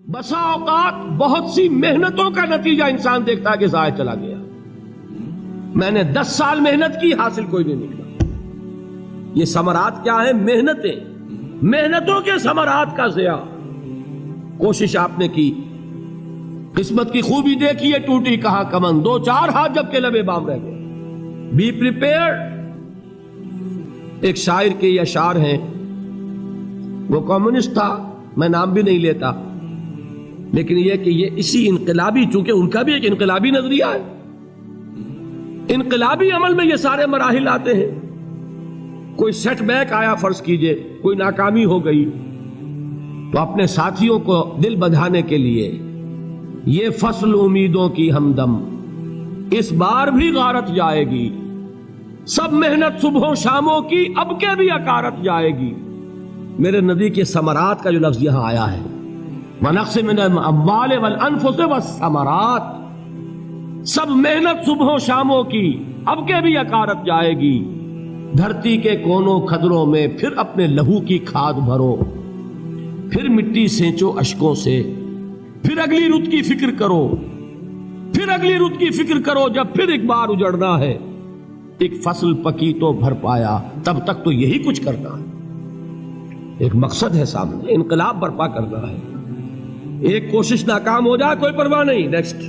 بسا اوقات بہت سی محنتوں کا نتیجہ انسان دیکھتا ہے کہ ضائع چلا گیا. میں نے 10 سال محنت کی، حاصل کوئی نہیں نکلا. یہ ثمرات کیا ہیں؟ محنتیں، محنتوں کے ثمرات کا ضیاع. کوشش آپ نے کی، قسمت کی خوبی دیکھی ہے، ٹوٹی کہاں کمن، 2-4 ہاتھ جب کے لبے بام رہ گئے. Be prepared. ایک شاعر کے یہ اشعار ہیں، وہ کمیونسٹ تھا، میں نام بھی نہیں لیتا، لیکن یہ کہ یہ اسی انقلابی، چونکہ ان کا بھی ایک انقلابی نظریہ ہے، انقلابی عمل میں یہ سارے مراحل آتے ہیں. کوئی سیٹ بیک آیا، فرض کیجئے کوئی ناکامی ہو گئی، تو اپنے ساتھیوں کو دل بندھانے کے لیے یہ فصل امیدوں کی ہمدم اس بار بھی غارت جائے گی، سب محنت صبحوں شاموں کی اب کے بھی اکارت جائے گی. میرے نبی کے ثمرات کا جو لفظ یہاں آیا ہے، وَنَقْصٍ مِّنَ الْأَمْوَالِ وَالْأَنفُسِ وَالثَّمَرَاتِ، سب محنت صبحوں شاموں کی اب کے بھی اکارت جائے گی. دھرتی کے کونوں کھدروں میں پھر اپنے لہو کی کھاد بھرو، پھر مٹی سینچو اشکوں سے، پھر اگلی رت کی فکر کرو، پھر اگلی رت کی فکر کرو. جب پھر ایک بار اجڑنا ہے، ایک فصل پکی تو بھر پایا، تب تک تو یہی کچھ کرنا ہے. ایک مقصد ہے سامنے، انقلاب برپا کرنا ہے. ایک کوشش ناکام ہو جائے کوئی پرواہ نہیں، نیکسٹ.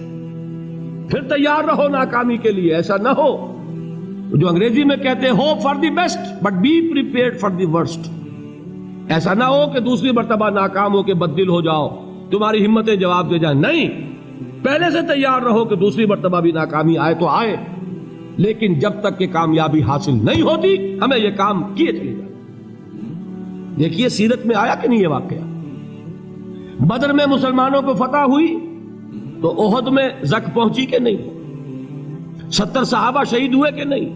پھر تیار رہو ناکامی کے لیے. ایسا نہ ہو جو انگریزی میں کہتے ہیں hope for the best but be prepared for the worst. ایسا نہ ہو کہ دوسری مرتبہ ناکام ہو کے بددل ہو جاؤ، تمہاری ہمتیں جواب دے جائیں. نہیں، پہلے سے تیار رہو کہ دوسری مرتبہ بھی ناکامی آئے تو آئے، لیکن جب تک کہ کامیابی حاصل نہیں ہوتی ہمیں یہ کام کیے چلے جائیں. دیکھیے سیرت میں آیا کہ نہیں یہ واقعہ. بدر میں مسلمانوں کو فتح ہوئی تو احد میں زک پہنچی کہ نہیں؟ 70 صحابہ شہید ہوئے کہ نہیں؟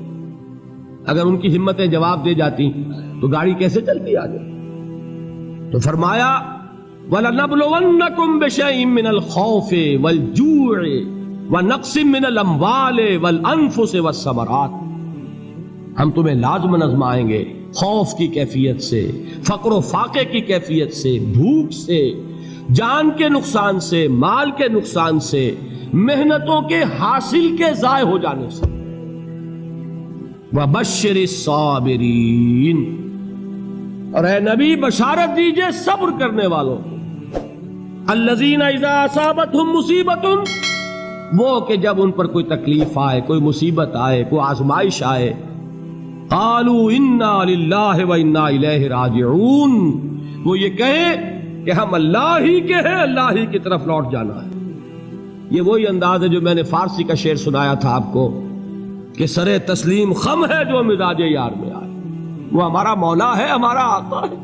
اگر ان کی ہمتیں جواب دے جاتی تو گاڑی کیسے چلتی آگے؟ تو فرمایا وَلَنَبْلُوَنَّكُمْ بِشَيْءٍ مِّنَ الْخَوْفِ وَالْجُوعِ وَنَقْصٍ مِّنَ الْأَمْوَالِ وَالْأَنفُسِ وَالثَّمَرَاتِ. ہم تمہیں لازم آزمائیں گے، خوف کی کیفیت سے، فقر و فاقے کی کیفیت سے، بھوک سے، جان کے نقصان سے، مال کے نقصان سے، محنتوں کے حاصل کے ضائع ہو جانے سے. وَبَشِّرِ الصَّابِرِينَ، اور اے نبی بشارت دیجئے صبر کرنے والوں کو. الَّذِينَ إِذَا أَصَابَتْهُمْ مُصِيبَةٌ، وہ کہ جب ان پر کوئی تکلیف آئے، کوئی مصیبت آئے، کوئی آزمائش آئے، قالوا انا للہ وانا الیہ راجعون، وہ یہ کہیں کہ ہم اللہ ہی کے ہیں، اللہ ہی کی طرف لوٹ جانا ہے. یہ وہی انداز ہے جو میں نے فارسی کا شعر سنایا تھا آپ کو کہ سرے تسلیم خم ہے جو مزاج یار میں آئے. وہ ہمارا مولا ہے، ہمارا آقا ہے،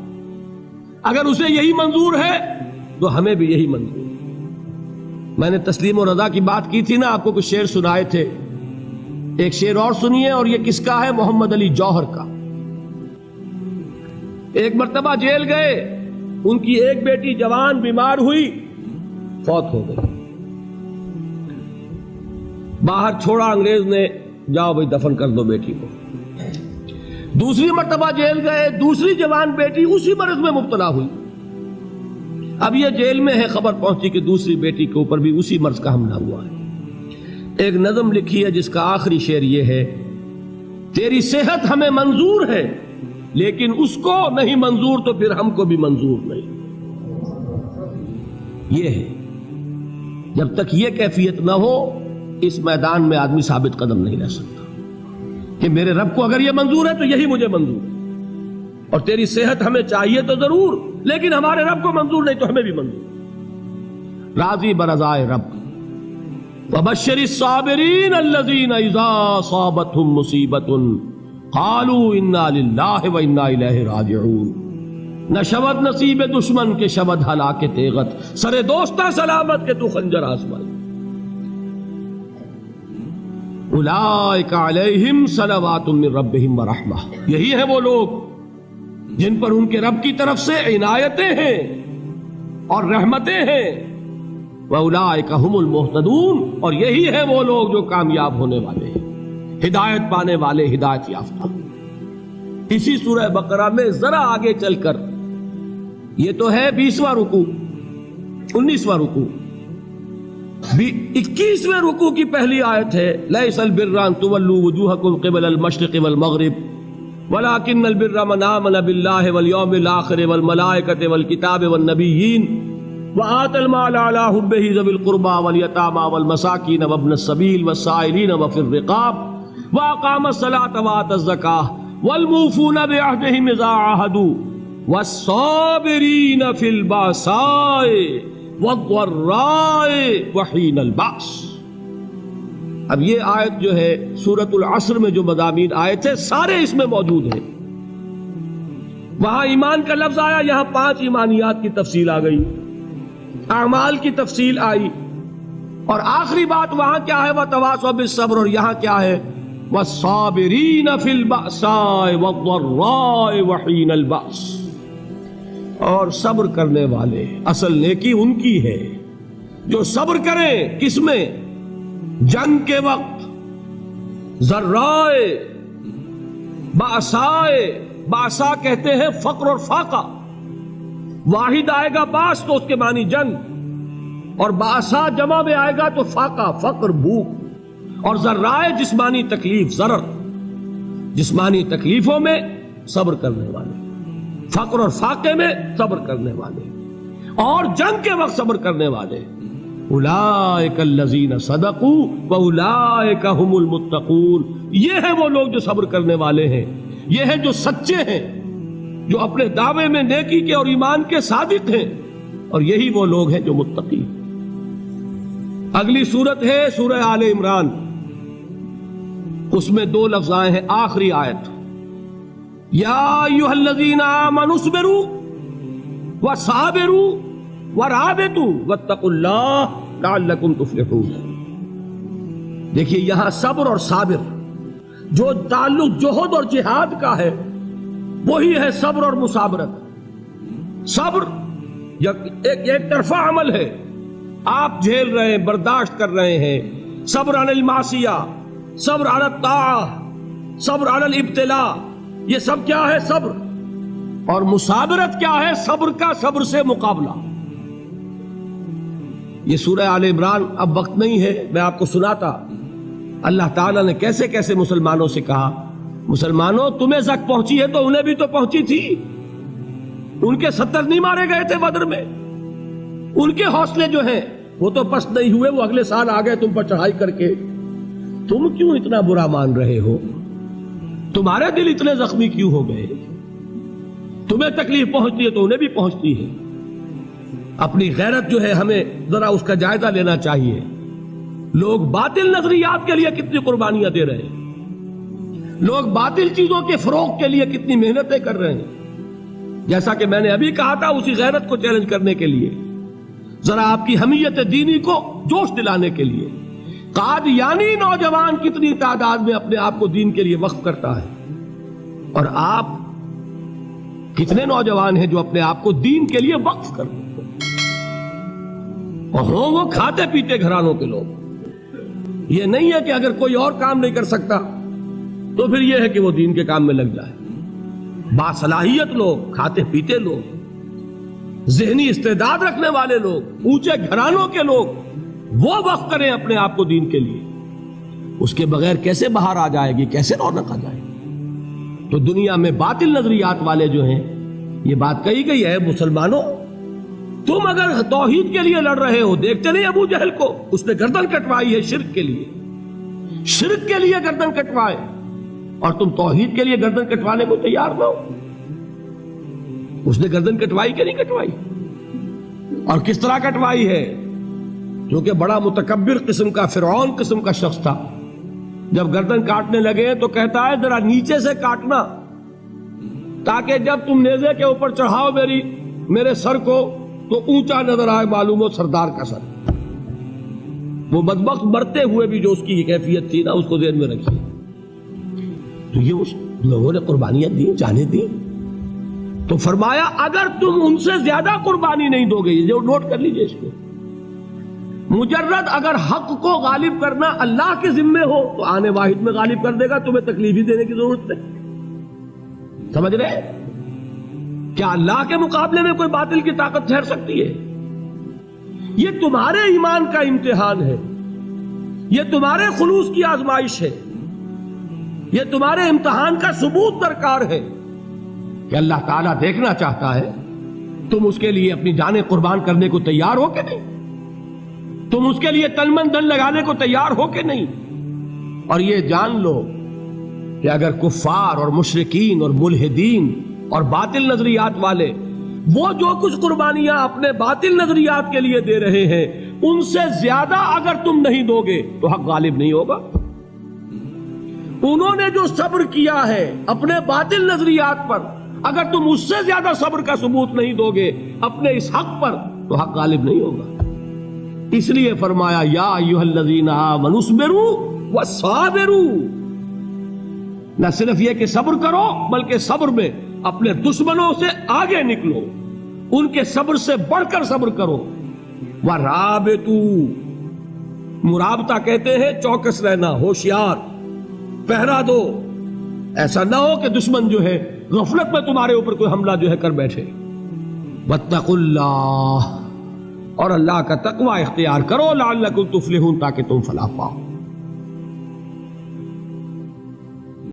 اگر اسے یہی منظور ہے تو ہمیں بھی یہی منظور ہے. میں نے تسلیم و رضا کی بات کی تھی نا، آپ کو کچھ شعر سنائے تھے. ایک شعر اور سنیے، اور یہ کس کا ہے؟ محمد علی جوہر کا. ایک مرتبہ جیل گئے، ان کی ایک بیٹی جوان بیمار ہوئی، فوت ہو گئی. باہر چھوڑا انگریز نے، جاؤ بھائی دفن کر دو بیٹی کو. دوسری مرتبہ جیل گئے، دوسری جوان بیٹی اسی مرض میں مبتلا ہوئی. اب یہ جیل میں ہے، خبر پہنچی کہ دوسری بیٹی کے اوپر بھی اسی مرض کا حملہ ہوا ہے. ایک نظم لکھی ہے جس کا آخری شعر یہ ہے، تیری صحت ہمیں منظور ہے لیکن اس کو نہیں منظور تو پھر ہم کو بھی منظور نہیں. یہ ہے، جب تک یہ کیفیت نہ ہو اس میدان میں آدمی ثابت قدم نہیں رہ سکتا کہ میرے رب کو اگر یہ منظور ہے تو یہی مجھے منظور ہے، اور تیری صحت ہمیں چاہیے تو ضرور، لیکن ہمارے رب کو منظور نہیں تو ہمیں بھی منظور. راضی برضائے رب. وَبَشِّرِ الصَّابِرِينَ الَّذِينَ إِذَا أَصَابَتْهُمْ مُصِيبَةٌ قَالُوا إِنَّا لِلَّهِ وَإِنَّا إِلَيْهِ رَاجِعُونَ. نہ شود نصیب دشمن کے شود ہلاک تیغت، سر دوستہ سلامت کے تو خنجر آزمائی. اولئک علیہم صلوات من ربہم ورحمہ، یہی ہے وہ لوگ جن پر ان کے رب کی طرف سے عنایتیں ہیں اور رحمتیں ہیں. وَأُولَٰئِكَ هُمُ الْمُهْتَدُونَ، اور یہی ہے وہ لوگ جو کامیاب ہونے والے ہیں، ہدایت پانے والے، ہدایت یافتہ. اسی سورہ بقرہ میں ذرا آگے چل کر، یہ تو ہے 20واں رکوع، 19واں رکوع. 21ویں رکوع کی پہلی آیت ہے لیس البر ان تولوا وجوهکم قبل المشرق والمغرب ولكن البر من آمن بالله واليوم الآخر والملائكة والكتاب والنبيين وآتى المال على حبه ذوي القربى واليتامى والمساكين وابن السبيل والسائلين وفي الرقاب وأقام الصلاة وآتى الزكاة والموفون بعهدهم إذا عاهدوا والصابرين في البأساء والضراء وحين البأس. اب یہ آیت جو ہے سورۃ العصر میں جو مضامین آئے تھے سارے اس میں موجود ہیں. وہاں ایمان کا لفظ آیا، یہاں 5 ایمانیات کی تفصیل آ گئی، اعمال کی تفصیل آئی، اور آخری بات وہاں کیا ہے وَتَوَاصَوْا بِالصَّبْرِ، اور یہاں کیا ہے وَالصَّابِرِينَ فِي الْبَأْسَاءِ وَالضَّرَّاءِ وَحِينَ الْبَأْسِ، اور صبر کرنے والے. اصل نیکی ان کی ہے جو صبر کریں. کس میں؟ جنگ کے وقت. ذرائے باسائے، باسا کہتے ہیں فقر اور فاقہ. واحد آئے گا باس تو اس کے معنی جنگ، اور باسا جمع میں آئے گا تو فاقہ فقر بھوک. اور ذرائے جسمانی تکلیف، ضرر جسمانی تکلیفوں میں صبر کرنے والے، فقر اور فاقے میں صبر کرنے والے، اور جنگ کے وقت صبر کرنے والے. اولئک الذین صدقوا واولئک هم المتقون. یہ ہیں وہ لوگ جو صبر کرنے والے ہیں، یہ ہیں جو سچے ہیں، جو اپنے دعوے میں نیکی کے اور ایمان کے صادق ہیں، اور یہی وہ لوگ ہیں جو متقی. اگلی سورت ہے سورہ آل عمران. اس میں 2 لفظ آئے ہیں آخری آیت، یا ایھا الذین آمنوا اصبروا وصابروا ورابطوا واتقوا اللہ لعلکم تفلحون. دیکھیے یہاں صبر اور صابر جو تعلق جہد اور جہاد کا ہے وہی ہے صبر اور مصابرت. صبر ایک طرفہ عمل ہے، آپ جھیل رہے ہیں، برداشت کر رہے ہیں. صبر علی المعصیہ، صبر علی الطاعہ، صبر علی الابتلاء، یہ سب کیا ہے؟ صبر. اور مصابرت کیا ہے؟ صبر کا صبر سے مقابلہ. یہ سورہ آل عمران اب وقت نہیں ہے، میں آپ کو سناتا اللہ تعالیٰ نے کیسے کیسے مسلمانوں سے کہا. مسلمانوں تمہیں زک پہنچی ہے تو انہیں بھی تو پہنچی تھی. ان کے 70 نہیں مارے گئے تھے بدر میں؟ ان کے حوصلے جو ہیں وہ تو پست نہیں ہوئے، وہ اگلے سال آ گئے تم پر چڑھائی کر کے. تم کیوں اتنا برا مان رہے ہو؟ تمہارے دل اتنے زخمی کیوں ہو گئے؟ تمہیں تکلیف پہنچتی ہے تو انہیں بھی پہنچتی ہے. اپنی غیرت جو ہے ہمیں ذرا اس کا جائزہ لینا چاہیے. لوگ باطل نظریات کے لیے کتنی قربانیاں دے رہے ہیں، لوگ باطل چیزوں کے فروغ کے لیے کتنی محنتیں کر رہے ہیں. جیسا کہ میں نے ابھی کہا تھا، اسی غیرت کو چیلنج کرنے کے لیے، ذرا آپ کی حمیت دینی کو جوش دلانے کے لیے، قادیانی نوجوان کتنی تعداد میں اپنے آپ کو دین کے لیے وقف کرتا ہے، اور آپ کتنے نوجوان ہیں جو اپنے آپ کو دین کے لیے وقف کرتے ہیں، اور ہوں وہ کھاتے پیتے گھرانوں کے لوگ. یہ نہیں ہے کہ اگر کوئی اور کام نہیں کر سکتا تو پھر یہ ہے کہ وہ دین کے کام میں لگ جائے. باصلاحیت لوگ، کھاتے پیتے لوگ، ذہنی استعداد رکھنے والے لوگ، اونچے گھرانوں کے لوگ، وہ وقف کریں اپنے آپ کو دین کے لیے. اس کے بغیر کیسے باہر آ جائے گی، کیسے رونق آ جائے گی؟ تو دنیا میں باطل نظریات والے جو ہیں، یہ بات کہی گئی ہے، مسلمانوں تم اگر توحید کے لیے لڑ رہے ہو، دیکھتے نہیں ابو جہل کو، اس نے گردن کٹوائی ہے شرک کے لیے، شرک کے لیے گردن کٹوائے، اور تم توحید کے لیے گردن کٹوانے کو تیار نہ ہو. اس نے گردن کٹوائی کہ نہیں کٹوائی؟ اور کس طرح کٹوائی ہے؟ جو کہ بڑا متکبر قسم کا، فرعون قسم کا شخص تھا. جب گردن کاٹنے لگے تو کہتا ہے ذرا نیچے سے کاٹنا، تاکہ جب تم نیزے کے اوپر چڑھاؤ میرے سر کو تو اونچا نظر آئے، معلوم ہو سردار کا سر. وہ بدبخت مرتے ہوئے بھی جو اس کی کیفیت تھی نا، اس کو ذہن میں رکھیے. تو یہ اس لوگوں نے قربانیاں دی، جانیں دی. تو فرمایا اگر تم ان سے زیادہ قربانی نہیں دو گے، جو نوٹ کر لیجئے اس کو، مجرد اگر حق کو غالب کرنا اللہ کے ذمے ہو تو آنے واحد میں غالب کر دے گا، تمہیں تکلیف ہی دینے کی ضرورت نہیں. سمجھ رہے؟ کیا اللہ کے مقابلے میں کوئی باطل کی طاقت ٹھہر سکتی ہے؟ یہ تمہارے ایمان کا امتحان ہے، یہ تمہارے خلوص کی آزمائش ہے، یہ تمہارے امتحان کا ثبوت درکار ہے کہ اللہ تعالیٰ دیکھنا چاہتا ہے تم اس کے لیے اپنی جانیں قربان کرنے کو تیار ہو کہ نہیں، تم اس کے لیے تن من دھن لگانے کو تیار ہو کہ نہیں۔ اور یہ جان لو کہ اگر کفار اور مشرکین اور ملحدین اور باطل نظریات والے وہ جو کچھ قربانیاں اپنے باطل نظریات کے لیے دے رہے ہیں ان سے زیادہ اگر تم نہیں دو گے تو حق غالب نہیں ہوگا۔ انہوں نے جو صبر کیا ہے اپنے باطل نظریات پر، اگر تم اس سے زیادہ صبر کا ثبوت نہیں دو گے اپنے اس حق پر تو حق غالب نہیں ہوگا۔ اس لیے فرمایا یا ایھا الذین آمنوا اصبروا وصابروا، نہ صرف یہ کہ صبر کرو بلکہ صبر میں اپنے دشمنوں سے آگے نکلو، ان کے صبر سے بڑھ کر صبر کرو۔ ورابطوا، مرابطہ کہتے ہیں چوکس رہنا، ہوشیار، پہرا دو، ایسا نہ ہو کہ دشمن جو ہے غفلت میں تمہارے اوپر کوئی حملہ جو ہے کر بیٹھے۔ واتقوا اللہ، اور اللہ کا تقوی اختیار کرو، لعلکم تفلحون، تاکہ تم فلاح پاؤ۔